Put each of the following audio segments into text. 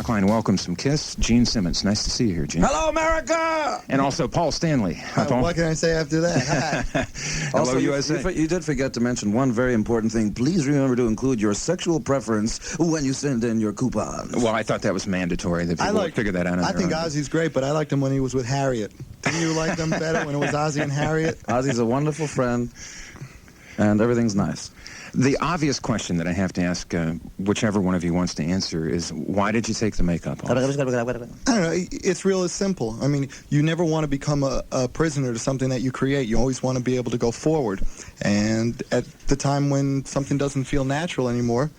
Rockline welcomes from KISS, Gene Simmons. Nice to see you here, Gene. Hello, America! And also Paul Stanley. Hi, Paul. What can I say after that? Hello, Also, USA. you did forget to mention one very important thing. Please remember to include your sexual preference when you send in your coupons. Well, I thought that was mandatory, that people would figure that out on I their think own. Ozzy's great, but I liked him when he was with Harriet. Didn't you like them better when it was Ozzy and Harriet? Ozzy's a wonderful friend, and everything's nice. The obvious question that I have to ask, whichever one of you wants to answer, is why did you take the makeup off? I don't know. It's real as simple. I mean, you never want to become a prisoner to something that you create. You always want to be able to go forward. And at the time when something doesn't feel natural anymore,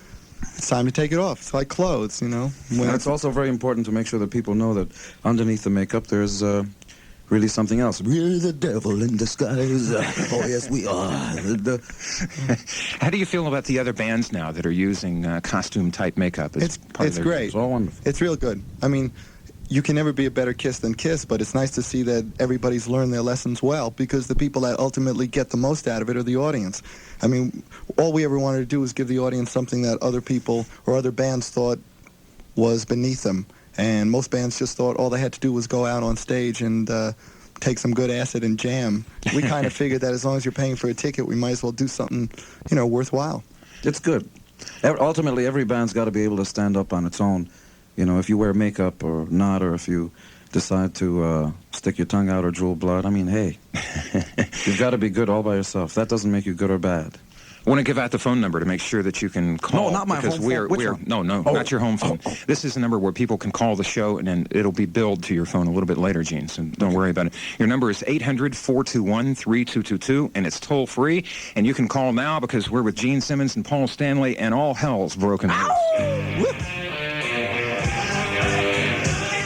it's time to take it off. It's like clothes, you know. And it's also very important to make sure that people know that underneath the makeup there's really something else. We're the devil in disguise. Oh, yes, we are. How do you feel about the other bands now that are using costume-type makeup as part of their great. gigs? It's all wonderful. It's real good. I mean, you can never be a better KISS than KISS, but it's nice to see that everybody's learned their lessons well, because the people that ultimately get the most out of it are the audience. I mean, all we ever wanted to do was give the audience something that other people or other bands thought was beneath them. And most bands just thought all they had to do was go out on stage and take some good acid and jam. We kind of figured that as long as you're paying for a ticket, we might as well do something, you know, worthwhile. It's good. Ultimately, every band's got to be able to stand up on its own. You know, if you wear makeup or not, or if you decide to stick your tongue out or drool blood, I mean, hey, you've got to be good all by yourself. That doesn't make you good or bad. I want to give out the phone number to make sure that you can call. No, not my home phone. Which one? No, not your home phone. This is a number where people can call the show, and then it'll be billed to your phone a little bit later, Gene, so don't worry about it. Your number is 800-421-3222, and it's toll-free, and you can call now because we're with Gene Simmons and Paul Stanley, and all hell's broken loose.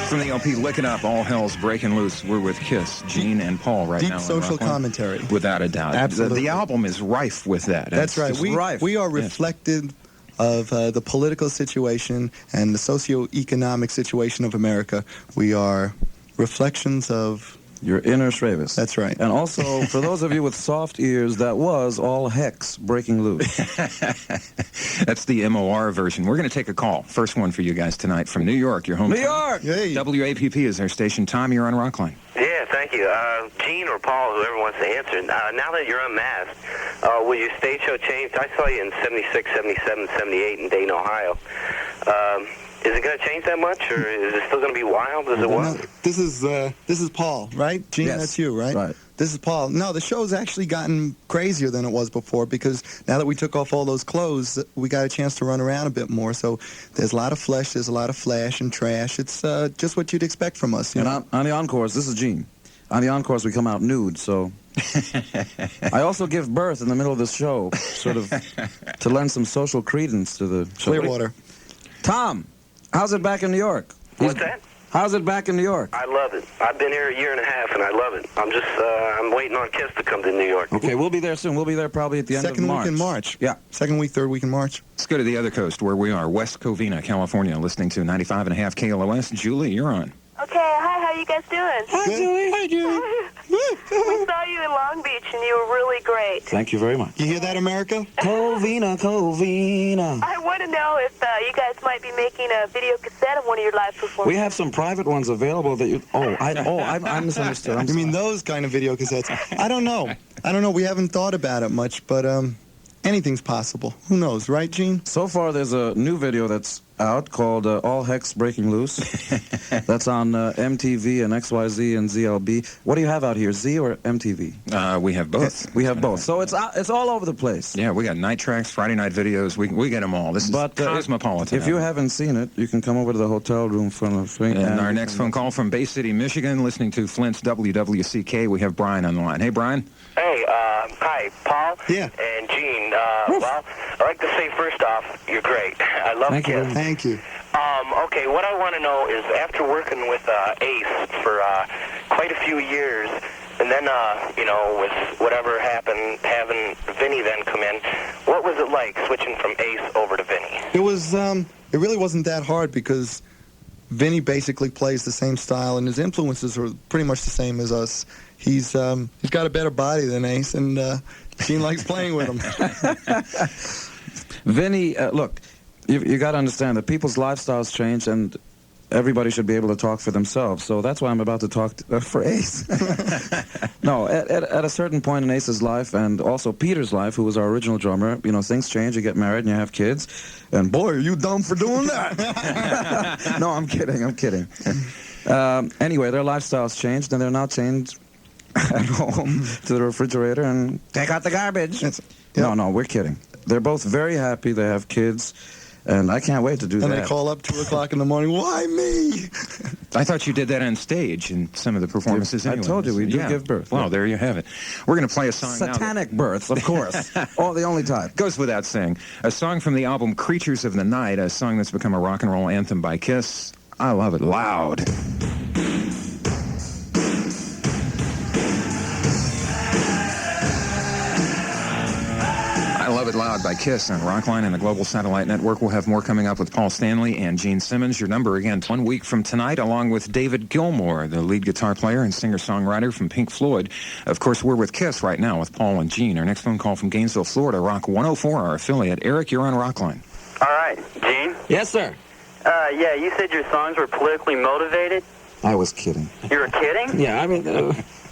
From the LP Lick It Up, All Hell's Breaking Loose, we're with KISS, Gene and Paul right now. Deep social commentary. Without a doubt. Absolutely. The album is rife with that. That's right. We are reflective of the political situation and the socio-economic situation of America. We are reflections of Your inner Shravis. That's right. And also, for those of you with soft ears, that was all hex breaking loose. That's the MOR version. We're going to take a call. First one for you guys tonight from New York, your home. New York! Yay. WAPP is our station. Tom, you're on Rockline. Yeah, thank you. Gene or Paul, whoever wants to answer. Now that you're unmasked, will your stage show change? I saw you in 76, 77, 78 in Dayton, Ohio. Is it going to change that much, or is it still going to be wild as it was? No, this is Paul, right? Gene, Yes. that's you, right? Right. This is Paul. No, the show's actually gotten crazier than it was before, because now that we took off all those clothes, we got a chance to run around a bit more. So there's a lot of flesh, there's a lot of flash and trash. It's just what you'd expect from us. You know? On the encores, this is Gene. On the encores, we come out nude, so... I also give birth in the middle of this show, sort of to lend some social credence to the show. Clearwater. Tom, how's it back in New York? What's that? How's it back in New York? I love it. I've been here a year and a half, and I love it. I'm waiting on KISS to come to New York. Okay, we'll be there soon. We'll be there probably at the end of March. Second week in March. Yeah. Second week, third week in March. Let's go to the other coast where we are, West Covina, California, listening to 95.5 KLOS. Julie, you're on. Okay, hi, how you guys doing? Hi, Julie. Hi, Julie. We saw you in Long Beach, and you were really great. Thank you very much. You hear that, America? Covina, Covina. I want to know if you guys might be making a video cassette of one of your live performances. We have some private ones available that you... I misunderstood. I'm You mean sorry. those kind of video cassettes? I don't know. We haven't thought about it much, but anything's possible. Who knows, right, Gene? So far, there's a new video that's out called All Hex Breaking Loose. That's on MTV and XYZ and ZLB. What do you have out here, Z or MTV? We have both. We have both. So it's all over the place. Yeah, we got night tracks, Friday night videos. We get them all. This is cosmopolitan. If you haven't seen it, you can come over to the hotel room front of the And our next phone call from Bay City, Michigan, listening to Flint's WWCK. We have Brian on the line. Hey, Brian. Hey, hi, Paul. Yeah. And Gene. Well, I'd like to say first off, you're great. I love Thank you very KISS. much. Thank you. Okay, what I want to know is, after working with Ace for quite a few years, and then, with whatever happened, having Vinny then come in, what was it like switching from Ace over to Vinny? It was, it really wasn't that hard, because Vinny basically plays the same style, and his influences are pretty much the same as us. He's got a better body than Ace, and Gene likes playing with him. Vinny, look, you got to understand that people's lifestyles change, and everybody should be able to talk for themselves. So that's why I'm about to talk for Ace. No, at a certain point in Ace's life, and also Peter's life, who was our original drummer, you know, things change. You get married and you have kids. And boy, are you dumb for doing that. No, I'm kidding. Anyway, their lifestyles changed, and they're now changed at home to the refrigerator and take out the garbage. No, we're kidding. They're both very happy. They have kids. And I can't wait to do that. And they call up 2 o'clock in the morning, why me? I thought you did that on stage in some of the performances anyway. I told you, we do give birth. Well, there you have it. We're going to play a song now. Satanic birth, of course. Oh, the only type. Goes without saying. A song from the album Creatures of the Night, a song that's become a rock and roll anthem by Kiss. I love it loud. I Love It Loud by Kiss on Rockline and the Global Satellite Network. We'll have more coming up with Paul Stanley and Gene Simmons. Your number again, 1 week from tonight, along with David Gilmour, the lead guitar player and singer-songwriter from Pink Floyd. Of course, we're with Kiss right now with Paul and Gene. Our next phone call from Gainesville, Florida, Rock 104, our affiliate. Eric, you're on Rockline. All right, Gene? Yes, sir. Yeah, you said your songs were politically motivated. I was kidding. You were kidding? Yeah, I mean,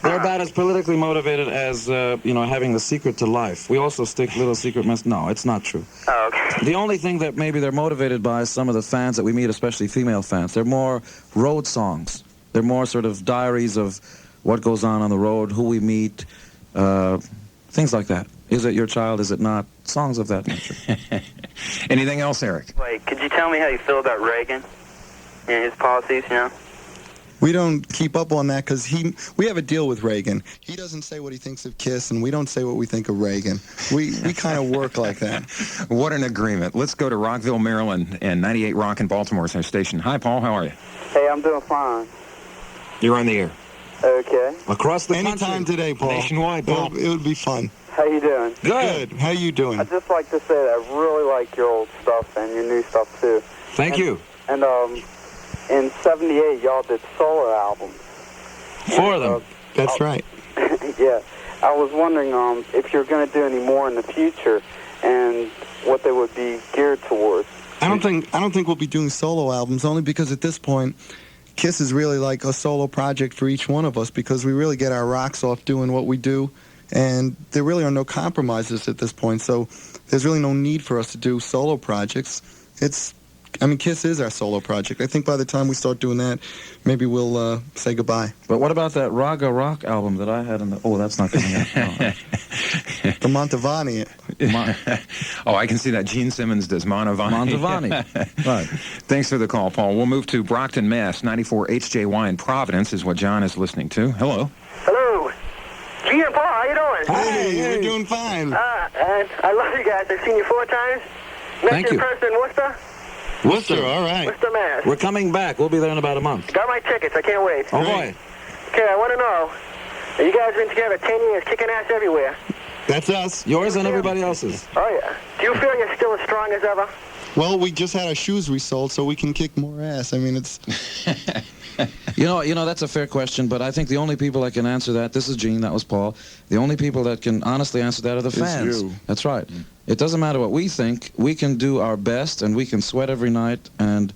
they're about as politically motivated as, having the secret to life. We also stick little secret No, it's not true. Oh, okay. The only thing that maybe they're motivated by is some of the fans that we meet, especially female fans. They're more road songs. They're more sort of diaries of what goes on the road, who we meet, things like that. Is it your child? Is it not? Songs of that nature. Anything else, Eric? Wait, could you tell me how you feel about Reagan and his policies, We don't keep up on that because we have a deal with Reagan. He doesn't say what he thinks of Kiss, and we don't say what we think of Reagan. We kind of work like that. What an agreement. Let's go to Rockville, Maryland, and 98 Rock in Baltimore is our station. Hi, Paul. How are you? Hey, I'm doing fine. You're on the air. Okay. Across the Anytime country. today, Paul. Nationwide, Paul. It would be fun. How you doing? Good. How you doing? I'd just like to say that I really like your old stuff and your new stuff, too. Thank you. And, in 78, y'all did solo albums. For them. That's right. Yeah. I was wondering if you're going to do any more in the future and what they would be geared towards. I don't think we'll be doing solo albums, only because at this point, Kiss is really like a solo project for each one of us, because we really get our rocks off doing what we do, and there really are no compromises at this point, so there's really no need for us to do solo projects. Kiss is our solo project. I think by the time we start doing that, maybe we'll say goodbye. But what about that Raga Rock album that I had in the... Oh, that's not coming out. No. The Montavani. Oh, I can see that. Gene Simmons does Montavani. Montavani. Right. Thanks for the call, Paul. We'll move to Brockton, Mass. 94 HJY in Providence is what John is listening to. Hello. Hello. Gene and Paul, how you doing? Hey, we're doing fine. I love you guys. I've seen you 4 times. Met Thank you you. in person in Worcester. Worcester, all right. Worcester, Mass. We're coming back. We'll be there in about a month. Got my tickets. I can't wait. Oh, boy. Okay, I want to know, you guys been together 10 years, kicking ass everywhere. That's us. Yours and everybody else's. Oh, yeah. Do you feel you're still as strong as ever? Well, we just had our shoes resold, so we can kick more ass. I mean, it's... You know, that's a fair question, but I think the only people that can answer that, this is Gene, that was Paul, the only people that can honestly answer that are the fans. you. That's right. It doesn't matter what we think. We can do our best, and we can sweat every night and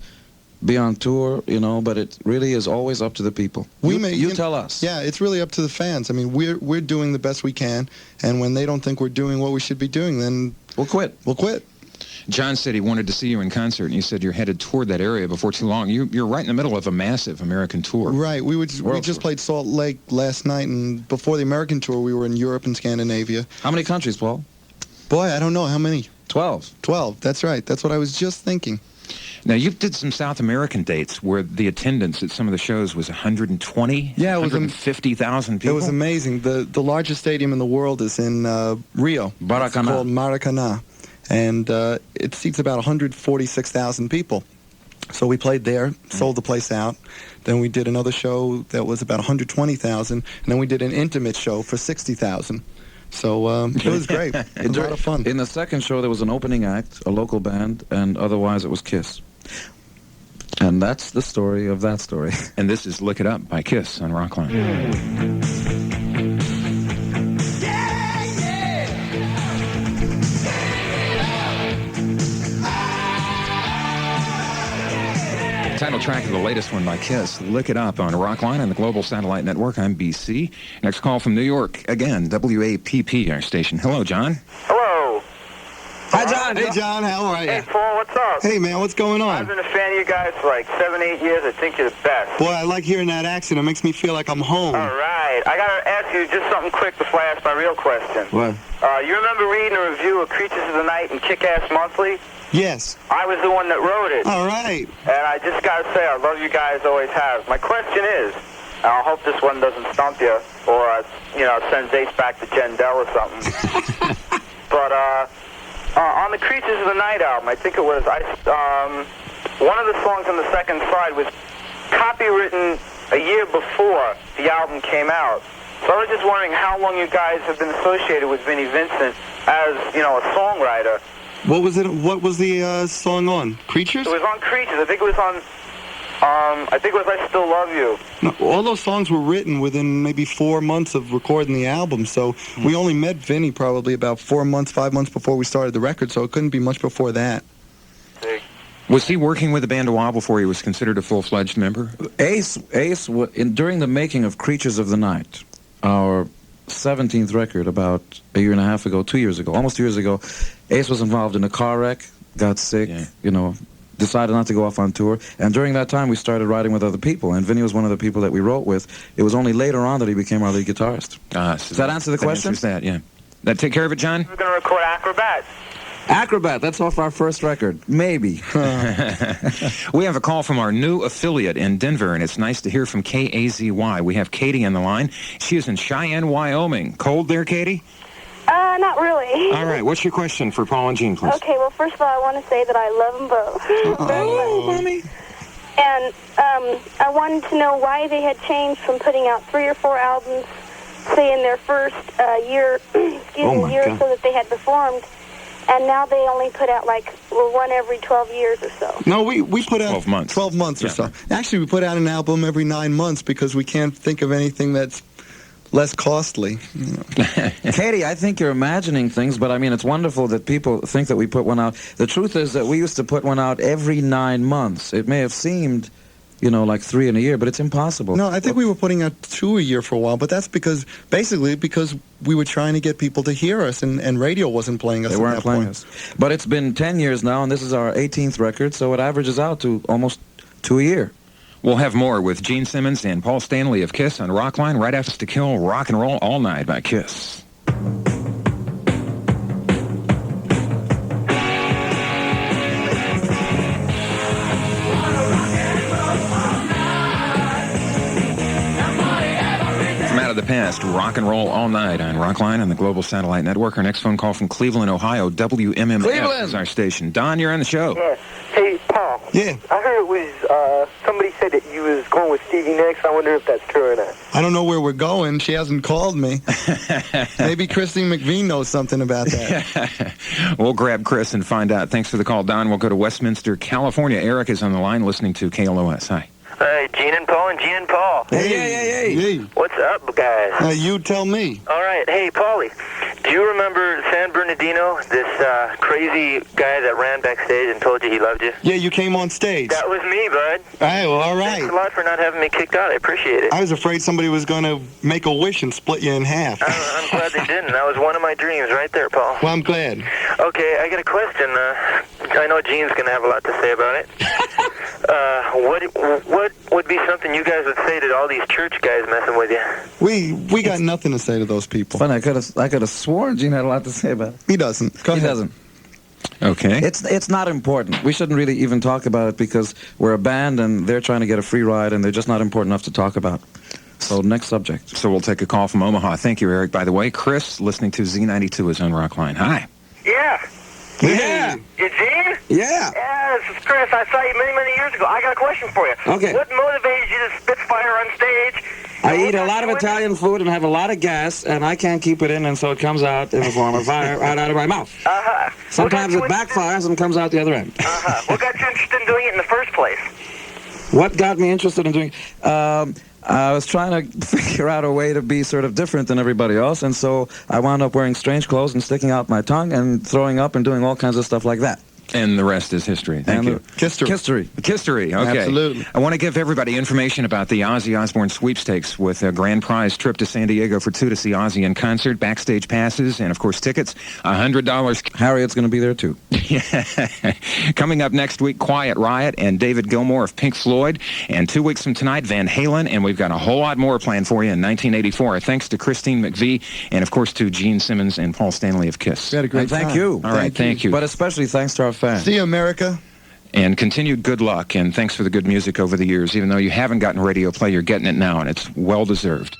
be on tour, but it really is always up to the people. You tell us. Yeah, it's really up to the fans. I mean, we're doing the best we can, and when they don't think we're doing what we should be doing, then We'll quit. we'll quit. John said he wanted to see you in concert, and you said you're headed toward that area before too long. You're right in the middle of a massive American tour. Right. We just played Salt Lake last night, and before the American tour, we were in Europe and Scandinavia. How many countries, Paul? Boy, I don't know. How many? 12. 12. That's right. That's what I was just thinking. Now, you did some South American dates where the attendance at some of the shows was 120, Yeah, it was 150,000 people. It was amazing. The largest stadium in the world is in Rio. Maracanã. It's called Maracanã. And it seats about 146,000 people. So we played there, sold the place out. Then we did another show that was about 120,000. And then we did an intimate show for 60,000. So it was great. It was a lot of fun. In the second show, there was an opening act, a local band, and otherwise it was Kiss. And that's the story of that story. And this is Lick It Up by Kiss on Rockline. Title track of the latest one by Kiss. Look it up on ROCKLINE and the Global Satellite Network. I'm BC. Next call from New York. Again, WAPP, our station. Hello, John. Hello. Hi, John. Hey, John, how are you? Hey, Paul, what's up? Hey, man, what's going I've on? been a fan of you guys for like 7-8 years. I think you're the best. Boy, I like hearing that accent. It makes me feel like I'm home. All right. I got to ask you just something quick before I ask my real question. What? You remember reading a review of Creatures of the Night in Kick-Ass Monthly? Yes. I was the one that wrote it. All right. And I just got to say, I love you guys, always have. My question is, and I hope this one doesn't stump you, or, send dates back to Jendell or something. But, on the Creatures of the Night album, I think it was, one of the songs on the second side was copywritten a year before the album came out. So I was just wondering how long you guys have been associated with Vinnie Vincent as, a songwriter. What was it? What was the song on? Creatures? It was on Creatures. I think it was on, I Still Love You. No, all those songs were written within maybe 4 months of recording the album, so we only met Vinnie probably about 5 months before we started the record, so it couldn't be much before that. Was he working with the band a while before he was considered a full-fledged member? Ace, during the making of Creatures of the Night, our 17th record about a year and a half ago, 2 years ago, almost 2 years ago, Ace was involved in a car wreck, got sick, decided not to go off on tour, and during that time we started writing with other people, and Vinnie was one of the people that we wrote with. It was only later on that he became our lead guitarist. Does that answer the question? Answers that, yeah. That take care of it, John? We're going to record Acrobat. Acrobat, that's off our first record. Maybe. We have a call from our new affiliate in Denver, and it's nice to hear from KAZY. We have Katie on the line. She is in Cheyenne, Wyoming. Cold there, Katie? Not really. All right, what's your question for Paul and Jean, please? Okay, well, first of all, I want to say that I love them both. Very much. Mommy. And I wanted to know why they had changed from putting out 3 or 4 albums, say, in their first year, year or so that they had performed, and now they only put out, one every 12 years or so. No, we put out 12 months. 12 months or so. Actually, we put out an album every 9 months because we can't think of anything that's less costly. Katie, I think you're imagining things, but I mean, it's wonderful that people think that we put one out. The truth is that we used to put one out every 9 months. It may have seemed, like 3 in a year, but it's impossible. No, I think we were putting out 2 a year for a while, but that's because we were trying to get people to hear us, and radio wasn't playing us. They weren't playing us. But it's been 10 years now, and this is our 18th record, so it averages out to almost 2 a year. We'll have more with Gene Simmons and Paul Stanley of Kiss on ROCKLINE right after To Kill Rock and Roll All Night by Kiss. The past, Rock and Roll All Night on ROCKLINE and the Global Satellite Network. Our next phone call from Cleveland, Ohio. WMMF is our station. Don, you're on the show. Yeah. Hey, Paul. Yeah. I heard it was, somebody said that you was going with Stevie Nicks. I wonder if that's true or not. I don't know where we're going. She hasn't called me. Maybe Christine McVie knows something about that. We'll grab Chris and find out. Thanks for the call, Don. We'll go to Westminster, California. Eric is on the line listening to KLOS. Hi. Hey, Gene and Paul and Gene and Paul. Hey. What's up, guys? You tell me. All right. Hey, Paulie, do you remember San Bernardino, this crazy guy that ran backstage and told you he loved you? Yeah, you came on stage. That was me, bud. Hey, well, all right. Thanks a lot for not having me kicked out. I appreciate it. I was afraid somebody was going to make a wish and split you in half. I'm glad they didn't. That was one of my dreams right there, Paul. Well, I'm glad. Okay, I got a question. I know Gene's going to have a lot to say about it. What would be something you guys would say to all these church guys messing with you? We got nothing to say to those people. Funny, I could have sworn Gene had a lot to say about it. He doesn't. Go He ahead. doesn't. Okay. It's not important. We shouldn't really even talk about it because we're a band and they're trying to get a free ride and they're just not important enough to talk about. So next subject. So we'll take a call from Omaha. Thank you, Eric. By the way, Chris, listening to Z92, is on ROCKLINE. Hi. Yeah. Yeah. You Gene? Yeah. Yeah, this is Chris. I saw you many, many years ago. I got a question for you. Okay. What motivated you to spit fire on stage? I eat a lot of Italian food and have a lot of gas, and I can't keep it in, and so it comes out in the form of fire right out of my mouth. Uh-huh. Sometimes it backfires and comes out the other end. Uh-huh. What got you interested in doing it in the first place? What got me interested in doing I was trying to figure out a way to be sort of different than everybody else, and so I wound up wearing strange clothes and sticking out my tongue and throwing up and doing all kinds of stuff like that. And the rest is history. Thank you. History. History, okay. Absolutely. I want to give everybody information about the Ozzy Osbourne sweepstakes with a grand prize trip to San Diego for two to see Ozzy in concert, backstage passes, and, of course, tickets. $100. Harriet's going to be there, too. Coming up next week, Quiet Riot and David Gilmour of Pink Floyd. And 2 weeks from tonight, Van Halen. And we've got a whole lot more planned for you in 1984. Thanks to Christine McVie and, of course, to Gene Simmons and Paul Stanley of KISS. We had a great And thank time. you. All right, thank you. But especially thanks to our fans. See you, America. And continued good luck, and thanks for the good music over the years. Even though you haven't gotten radio play, you're getting it now, and it's well-deserved.